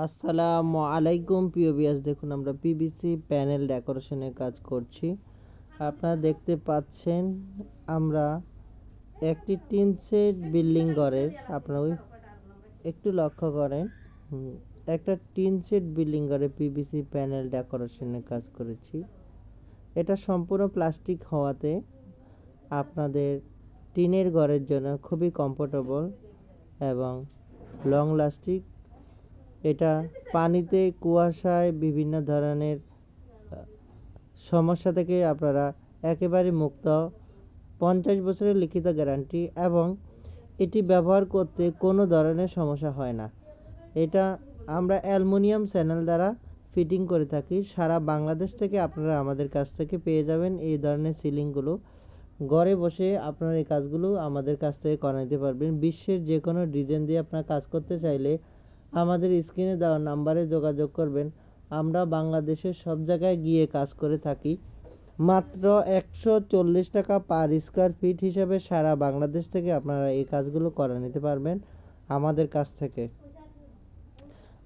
আসসালামু আলাইকুম প্রিয় ভিউয়ার্স, দেখুন আমরা পিভিসি প্যানেল ডেকোরেশনের কাজ করছি। আপনারা দেখতে পাচ্ছেন আমরা একটি টিন শেড বিল্ডিং ঘরের, আপনারা একটু লক্ষ্য করেন, একটা টিন শেড বিল্ডিং ঘরে পিভিসি প্যানেল ডেকোরেশনের কাজ করেছি। এটা সম্পূর্ণ প্লাস্টিক হওয়াতে আপনাদের টিনের ঘরের জন্য খুবই কমফোর্টেবল এবং লং লাস্টিং। এটা পানিতে, কুয়াশায়, বিভিন্ন ধরনের সমস্যা থেকে আপনারা একেবারে মুক্ত। 50 বছরের লিখিত গ্যারান্টি এবং এটি ব্যবহার করতে কোনো ধরনের সমস্যা হয় না। এটা আমরা অ্যালুমিনিয়াম চ্যানেল দ্বারা ফিটিং করে থাকি। সারা বাংলাদেশ থেকে আপনারা আমাদের কাছ থেকে পেয়ে যাবেন এই ধরনের সিলিংগুলো। ঘরে বসে আপনারা এই কাজগুলো আমাদের কাছ থেকে করে নিতে পারবেন। বিশ্বের যে কোনো ডিজাইন দিয়ে আপনারা কাজ করতে চাইলে আমাদের স্ক্রিনে দেওয়া নাম্বারে যোগাযোগ করবেন। আমরা বাংলাদেশের সব জায়গায় গিয়ে কাজ করে থাকি। মাত্র 140 টাকা পার স্কোয়ার ফিট হিসাবে সারা বাংলাদেশ থেকে আপনারা এই কাজগুলো করে নিতে পারবেন আমাদের কাছ থেকে।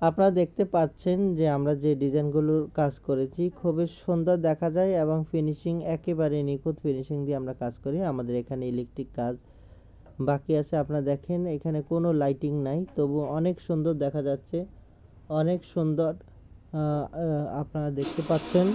আপনারা দেখতে পাচ্ছেন যে আমরা যে ডিজাইনগুলোর কাজ করেছি খুবই সুন্দর দেখা যায় এবং ফিনিশিং একেবারে নিখুঁত ফিনিশিং দিয়ে আমরা কাজ করি। আমাদের এখানে ইলেকট্রিক কাজ বাকি আছে। আপনারা দেখেন এখানে কোনো লাইটিং নাই, তবু অনেক সুন্দর দেখা যাচ্ছে, অনেক সুন্দর আপনারা দেখতে পাচ্ছেন।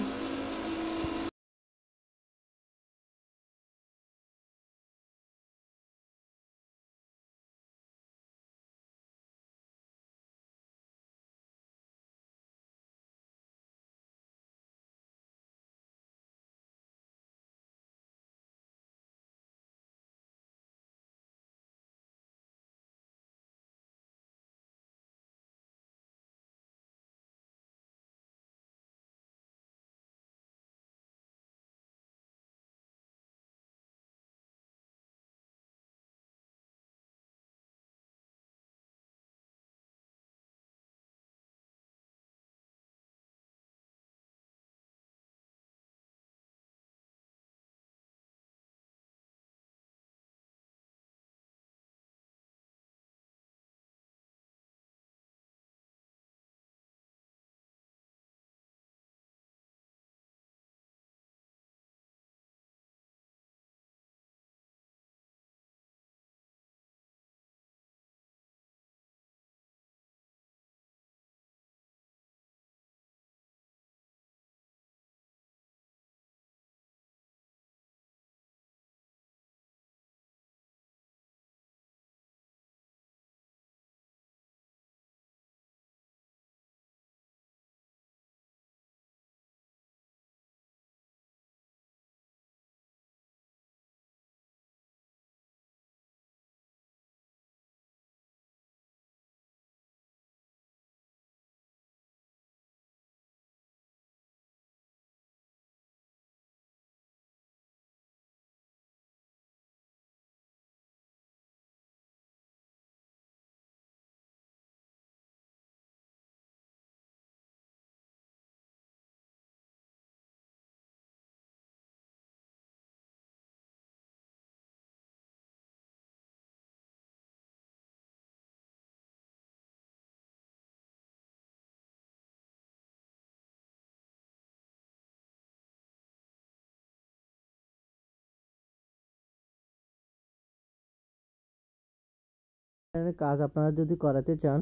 কাজ আপনারা যদি করাতে চান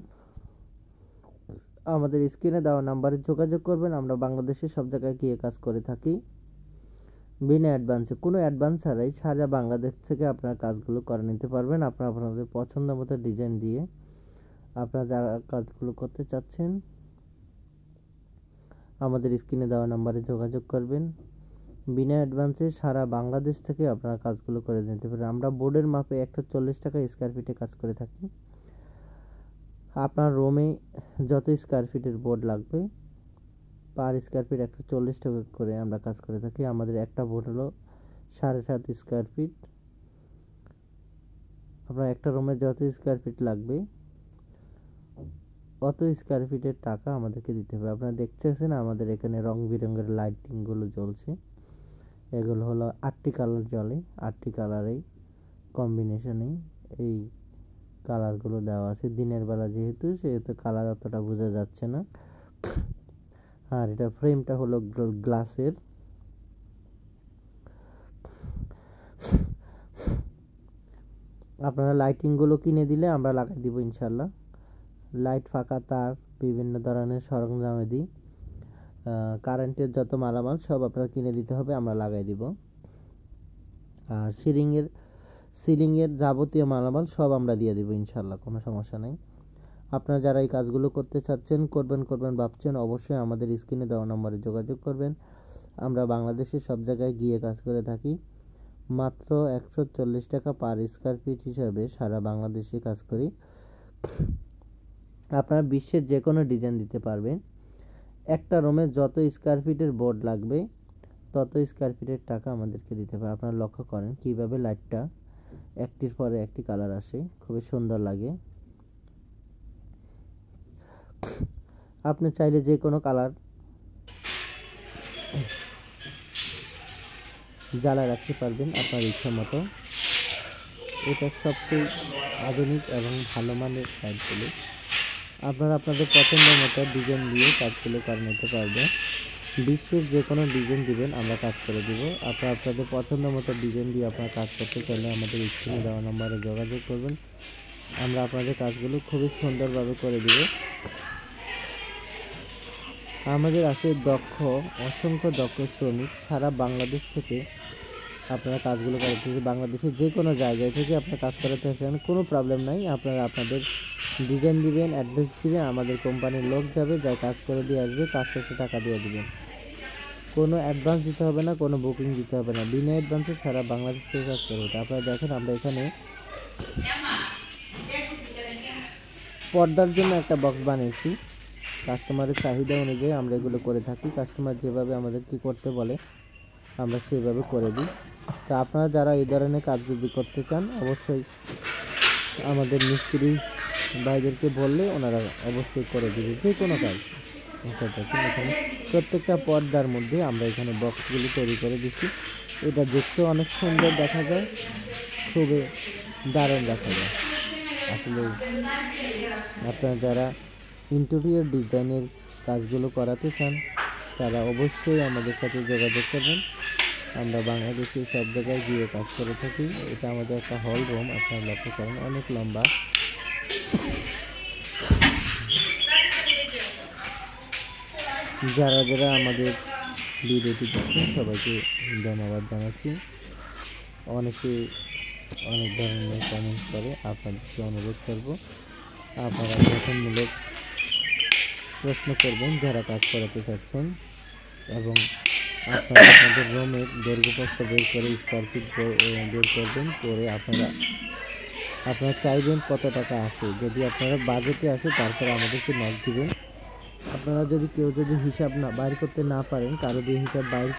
আমাদের স্ক্রিনে দেওয়া নাম্বারে যোগাযোগ করবেন। আমরা বাংলাদেশের সব জায়গায় গিয়ে কাজ করে থাকি বিনা অ্যাডভান্সে, কোনো অ্যাডভান্স ছাড়াই সারা বাংলাদেশ থেকে আপনারা কাজগুলো করে নিতে পারবেন। আপনারা আপনাদের পছন্দ মতো ডিজাইন দিয়ে আপনারা যারা কাজগুলো করতে চাচ্ছেন আমাদের স্ক্রিনে দেওয়া নাম্বারে যোগাযোগ করবেন। বিনা অ্যাডভান্সে সারা বাংলাদেশ থেকে আপনারা কাজগুলো করে নিতে পারেন। আমরা বোর্ডের মাপে 140 টাকা স্কোয়ার ফিটে কাজ করে থাকি। আপনার রুমে যত স্কোয়ার ফিটের বোর্ড লাগবে পার স্কোয়ার ফিট 140 টাকা করে আমরা কাজ করে থাকি। আমাদের একটা বোর্ড হলো 7.5 স্কোয়ার ফিট। আপনার একটা রুমে যত স্কোয়ার ফিট লাগবে অত স্কোয়ার ফিটের টাকা আমাদেরকে দিতে হবে। আপনারা দেখতেছেন আমাদের এখানে রং বেরঙের লাইটিংগুলো জ্বলছে। এগুলো হলো 8টি কালার জ্বলে, 8টি কালারেই কম্বিনেশনেই এই কালারগুলো দেওয়া আছে। দিনের বেলা যেহেতু সেহেতু কালার অতটা বোঝা যাচ্ছে না। আর এটা ফ্রেমটা হলো গ্লাসের। আপনারা লাইটিংগুলো কিনে দিলে আমরা লাগাই দিব ইনশাল্লাহ। লাইট, ফাঁকা তার, বিভিন্ন ধরনের সরঞ্জামাদি, কারেন্টের যত মালামাল সব আপনারা কিনে দিতে হবে, আমরা লাগাই দিব। আর সিলিংয়ের যাবতীয় মালামাল সব আমরা দিয়ে দিব ইনশাল্লাহ, কোনো সমস্যা নেই। আপনারা যারা এই কাজগুলো করতে চাচ্ছেন, করবেন ভাবছেন, অবশ্যই আমাদের স্ক্রিনে দেওয়া নম্বরে যোগাযোগ করবেন। আমরা বাংলাদেশের সব জায়গায় গিয়ে কাজ করে থাকি। মাত্র 140 টাকা পার স্কয়ার ফিট হিসাবে সারা বাংলাদেশে কাজ করি। আপনারা বিশ্বের যে কোনো ডিজাইন দিতে পারবেন। একটা রুমে যত স্কয়ার ফিটের বোর্ড লাগবে তত স্কয়ার ফিটের টাকা আমাদেরকে দিতে হবে। আপনারা লক্ষ্য করেন কিভাবে লাইটটা একটির পরে একটি কালার আসে, খুবই সুন্দর লাগে। আপনি চাইলে যে কোনো কালার জ্বালায় রাখতে পারবেন আপনার ইচ্ছা মতো। এটা সবচেয়ে আধুনিক এবং ভালো মানের লাইটগুলো। আপনারা আপনাদের পছন্দের মতো ডিজাইন দিয়ে কাজগুলো করে নিতে পারবেন। বিশ্বের যে কোনো ডিজাইন দিবেন আমরা কাজ করে দিব। আপনারা আপনাদের পছন্দ মতো ডিজাইন দিয়ে আপনারা কাজ করতে চাইলে আমাদের স্ক্রিনে দেওয়া নম্বরে যোগাযোগ করবেন। আমরা আপনাদের কাজগুলো খুবই সুন্দরভাবে করে দিব। আমাদের আছে অসংখ্য দক্ষ শ্রমিক সারা বাংলাদেশ থেকে আপনারা কাজগুলো করাতে। বাংলাদেশের যে কোনো জায়গায় থেকে আপনারা কাজ করাতে আসেন, কোনো প্রবলেম নাই। আপনারা আপনাদের ডিজাইন দিবেন, অ্যাড্রেস দিবেন, আমাদের কোম্পানির লোক যাবে, যাই কাজ করে দিয়ে আসবে, কাজ শেষে টাকা দিয়ে দিবেন। কোনো অ্যাডভান্স দিতে হবে না, কোনো বুকিং দিতে হবে না, বিনা অ্যাডভান্সে সারা বাংলাদেশ থেকে কাজ করে। আপনারা দেখেন আমরা এখানে পর্দার জন্য একটা বক্স বানিয়েছি। কাস্টমারের চাহিদা অনুযায়ী আমরা এগুলো করে থাকি। কাস্টমার যেভাবে আমাদের কি করতে বলে আমরা সেভাবে করে দিই। তো আপনারা যারা এই ধরনের কাজ যদি করতে চান অবশ্যই আমাদের মিস্ত্রি ভাইদেরকে বললে ওনারা অবশ্যই করে দিবে যে কোনো কাজ। এখানে প্রত্যেকটা পর্দার মধ্যে আমরা এখানে বক্সগুলি তৈরি করে দিচ্ছি। এটা দেখতে অনেক সুন্দর দেখা যায়, খুবই দারুণ দেখা যায়। আসলে আপনারা যারা ইন্টেরিয়র ডিজাইনের কাজগুলো করাতে চান তারা অবশ্যই আমাদের সাথে যোগাযোগ করবেন। আমরা বাংলাদেশে সব জায়গায় গিয়ে কাজ করে থাকি। এটা আমাদের একটা হল রুম, আপনারা লক্ষ্য করেন অনেক লম্বা। যারা আমাদের ভিডিওটি দেখছেন সবাইকে ধন্যবাদ জানাচ্ছি। অনেকে অনেক ধরনের কমেন্ট করে, আপনাদেরকে অনুরোধ করব আপনারা গঠনমূলক প্রশ্ন করবেন যারা কাজ করাতে চাচ্ছেন, এবং আপনারা আপনাদের রুমের দৈর্ঘ্য বের করে স্কয়ার ফিট বের করবেন। করে আপনারা চাইবেন কত টাকা আসে। যদি আপনারা বাজেটে আসে তারপরে আমাদেরকে নক দিবেন। আপনারা যদি কেউ হিসাব বাইর করতে না পারেন, কারো দিয়ে হিসাব বাইর